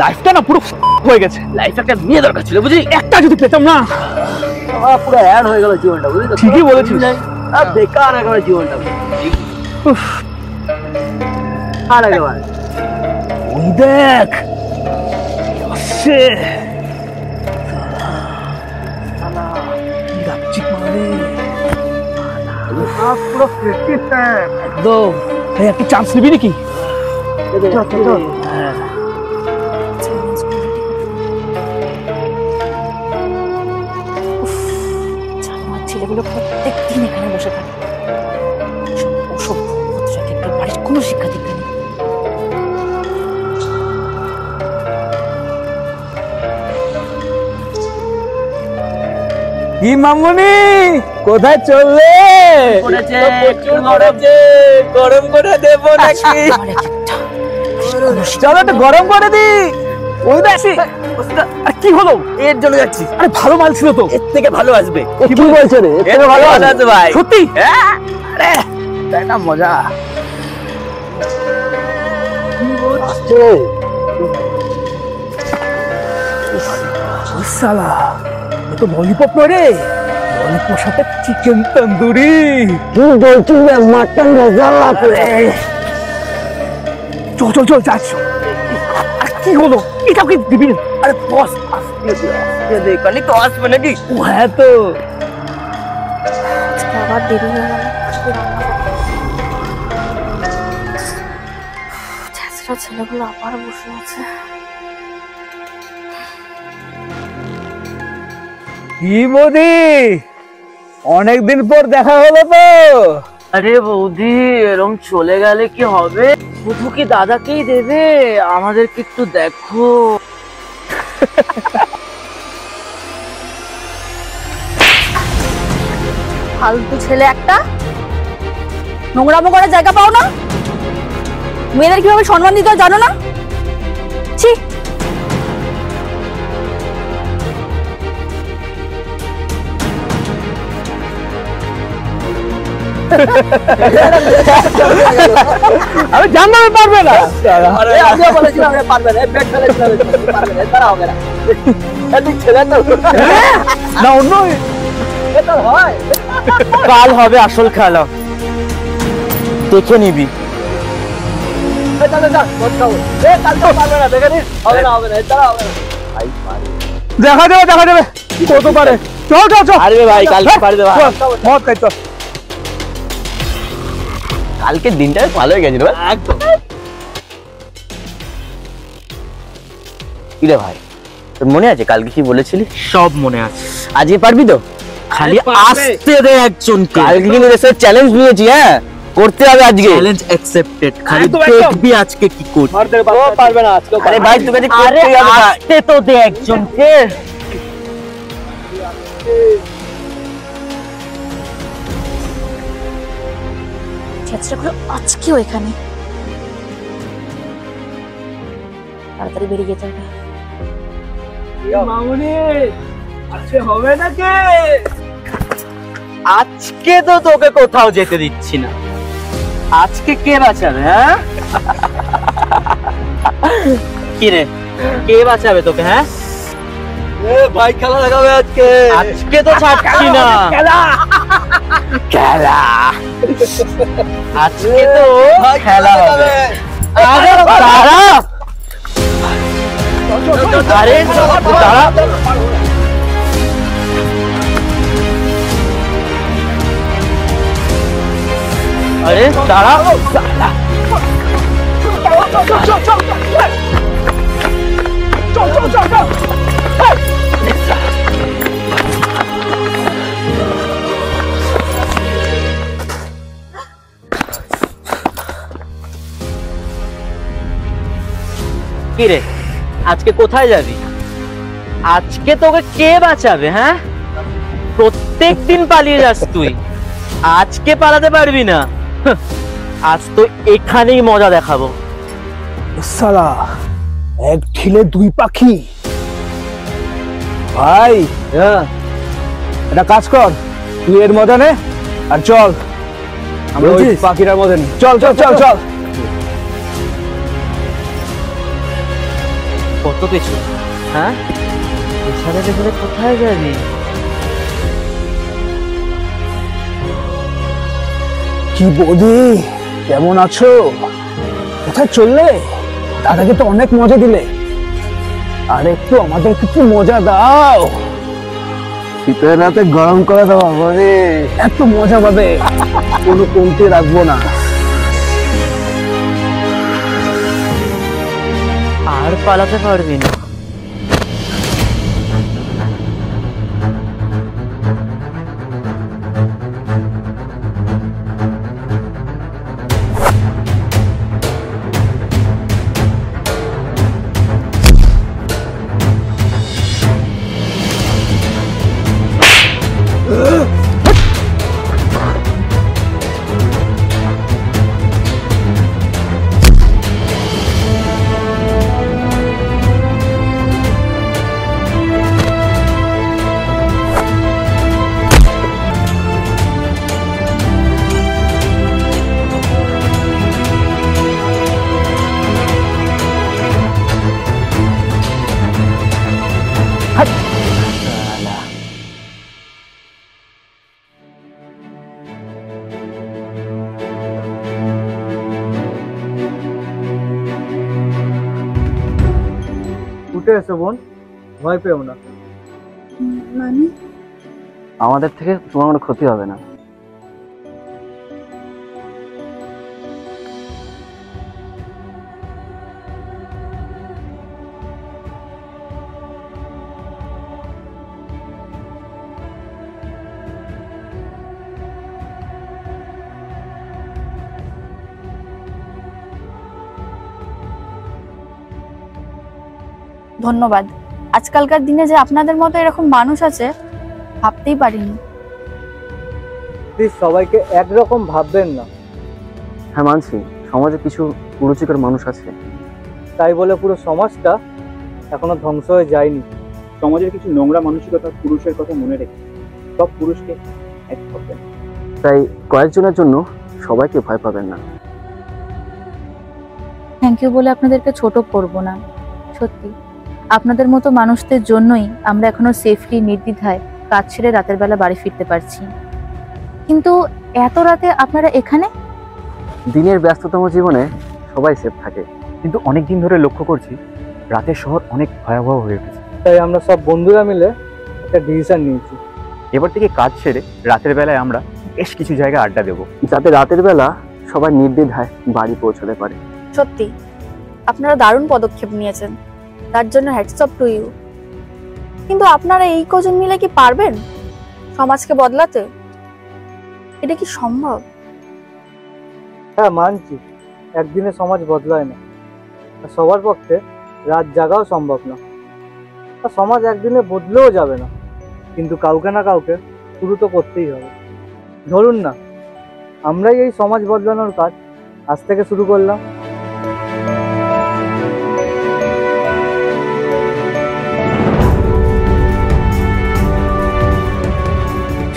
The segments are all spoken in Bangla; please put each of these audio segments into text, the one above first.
লাইফটা না পুরো হয়ে গেছে। লাইফ একটা মেয়ে দরকার ছিল বুঝলি, একটা যদি পেতাম না পুরো অ্যাড হয়ে গেল জীবনটা বুঝলি। ঠিকই বলেছিস, বেকার একেবারে জীবনটা। আর একেবারে ওই দেখ আসছে পুরো একদম। একটা চান্স নিবি নাকি? ছেলেগুলো প্রত্যেকদিন এখানে বসে থাকে, অসভ্য একটা বাড়ির কোনো শিক্ষা দীক্ষা নেই। কি মামুনি কোথায় চললে? গরম করে দেবো নাকি? চলো একটু গরম করে দি। ওই দেখছি কি হলো? এর জন্য যাচ্ছি। আরে ভালো মাল ছিল তো। এর থেকে ভালো আসবে। কি বলছো রে? এর থেকে ভালো আসবে ভাই। সত্যি? আরে এটা মজা। আসছে সালা, তো ললিপপ নয় রে, ললিপপের সাথে চিকেন তন্দুরি। কি বলছিস রে? মাটন মশলা করে। চল চল চল যাচ্ছ। আর কি হলো? এটা কি দিবি? আরে বস আস্তে দে, কালি তো আসবে নাকি? ও হ্যাঁ তো। আবার দেরি হয়ে গেল। ছেলেগুলো আবার বসে আছে। কি বৌদি, অনেকদিন পর দেখা হলো তো। আরে বৌদি এরম চলে গেলে কি হবে? শুধু কি দাদাকেই দেবে? আমাদেরকে একটু দেখো। ফালতু ছেলে একটা, নোংরামো করার জায়গা পাও না? মেয়েদের কিভাবে সম্মান দিতে হয় জানো না? ছি। আমি জানতাম পারবে না। আমিও বলেছিলাম পারবে না, পেট ফেলেছিলাম পারবে না, তারা হবে না। তুই ছেলে তো না, অন্য এটা হয়। কাল হবে আসল খেলা, দেখে নিবি। দেখা যাবে দেখা যাবে কত পারে। চল চল চল। আরে ভাই কালকে পারবে ভাই। মত খাই চল। কালকে দিনটা ভালো হয়ে গেছিল একদম। কিরে ভাই তোর মনে আছে কালকে কি বলেছিলি? সব মনে আছে। আজকে পারবি তো? খালি আসতে দে একজনকে। কালকে কিন্তু রেসের চ্যালেঞ্জ নিয়েছি, হ্যাঁ করতে হবে আজকে। Challenge accepted. খালি দেখবি আজকে কি করি। ও পারবে না আজকে। আরে ভাই তোকে যে করতেই হবে ভাই। আসতে তো দে একজনকে। ছেলেগুলো আজকেও এখানে, তাড়াতাড়ি বেরিয়ে যেতে হবে। মামুনি আজকে হবে নাকি? আজকে তো তোকে কোথাও যেতে দিচ্ছি না। আজকে কে বাঁচাবে? হ্যাঁ কি রে, কে বাঁচাবে তোকে? হ্যাঁ ভাই খেলা লাগাবে আজকে। আজকে তো ছাড়ছি না। খেলা খেলা আজকে তো খেলা হবে। আরে দাঁড়া, আরে দাঁড়া। আরে দাঁড়া। কি রে আজকে কোথায় যাবি? আজকে তোকে কে বাঁচাবে? হ্যাঁ প্রত্যেক দিন পালিয়ে যাস তুই, আজকে পালাতে পারবি না। আজ তো এখানেই মজা দেখাবো। সালা এক ঢিলে দুই পাখি। ভাই এটা কাজ কর, তুই এর মজা নে আর চল আমরা ওই পাখিটার মজা নি। চল চল চল চল। কত কিছু। হ্যাঁ, পেছনে পেছনে কোথায় যাবি? কি বৌদি, কেমন আছো? কোথায় চললে? দাদাকে তো অনেক মজা দিলে, আর একটু আমাদের কিছু মজা দাও। শীতের রাতে গরম করে দেওয়া মানে এত মজা পাবে, কোনো কমতি রাখবো না। আর পালাতে পারবি না। উঠে এসো বোন, ভয় পেও না। মানে আমাদের থেকে তোমার কোনো ক্ষতি হবে না। ধন্যবাদ। আজকালকার দিনে যে আপনাদের মতো এরকম মানুষ আছে ভাবতেই পারিনি। প্লিজ সবাইকে একরকম ভাববেন না। হ্যাঁ মানছি, সমাজে কিছু কুরুচিকর মানুষ আছে, তাই বলে পুরো সমাজটা এখনো ধ্বংস হয়ে যায়নি। সমাজের কিছু নোংরা মানসিকতা পুরুষের কথা মনে রেখে সব পুরুষকে এক করবেন। তাই কয়েকজনের জন্য সবাইকে ভয় পাবেন না। থ্যাংক ইউ বলে আপনাদেরকে ছোট করব না। সত্যি আপনাদের মতো মানুষদের জন্যই আমরা এখনো সেফলি নির্দ্বিধায় কাজ ছেড়ে রাতের বেলা বাড়ি ফিরতে পারছি। কিন্তু এত রাতে আপনারা এখানে? দিনের ব্যস্ততম জীবনে সবাই সেফ থাকে, কিন্তু অনেকদিন ধরে লক্ষ্য করছি রাতের শহর অনেক ভয়াবহ হয়ে উঠেছে। তাই আমরা সব বন্ধুরা মিলে একটা ডিসিশন নিয়েছি। এবার থেকে কাজ ছেড়ে রাতের বেলায় আমরা বেশ কিছু জায়গায় আড্ডা দেবো, যাতে রাতের বেলা সবাই নির্দ্বিধায় বাড়ি পৌঁছতে পারে। সত্যি আপনারা দারুণ পদক্ষেপ নিয়েছেন, তার জন্য হ্যাটস অফ টু ইউ। কিন্তু আপনারা এই কজন মিলে কি পারবেন সমাজকে বদলাতে? এটা কি সম্ভব? হ্যাঁ মানছি, একদিনে সমাজ বদলায় না, আর সবার পক্ষে রাত জাগাও সম্ভব না। আর সমাজ একদিনে বদলেও যাবে না, কিন্তু কাউকে না কাউকে শুরু তো করতেই হবে। ধরুন না, আমরাই এই সমাজ বদলানোর কাজ আজ থেকে শুরু করলাম।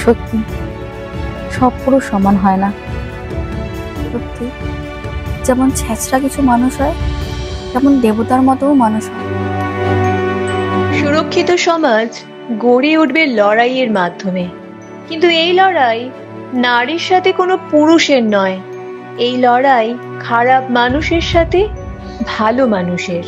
সত্যি সব পুরুষ সমান হয় না। সত্যি যেমন ছেঁচড়া কিছু মানুষ হয়, তেমন দেবতার মতোও মানুষ হয়। সুরক্ষিত সমাজ গড়ে উঠবে লড়াইয়ের মাধ্যমে, কিন্তু এই লড়াই নারীর সাথে কোনো পুরুষের নয়, এই লড়াই খারাপ মানুষের সাথে ভালো মানুষের।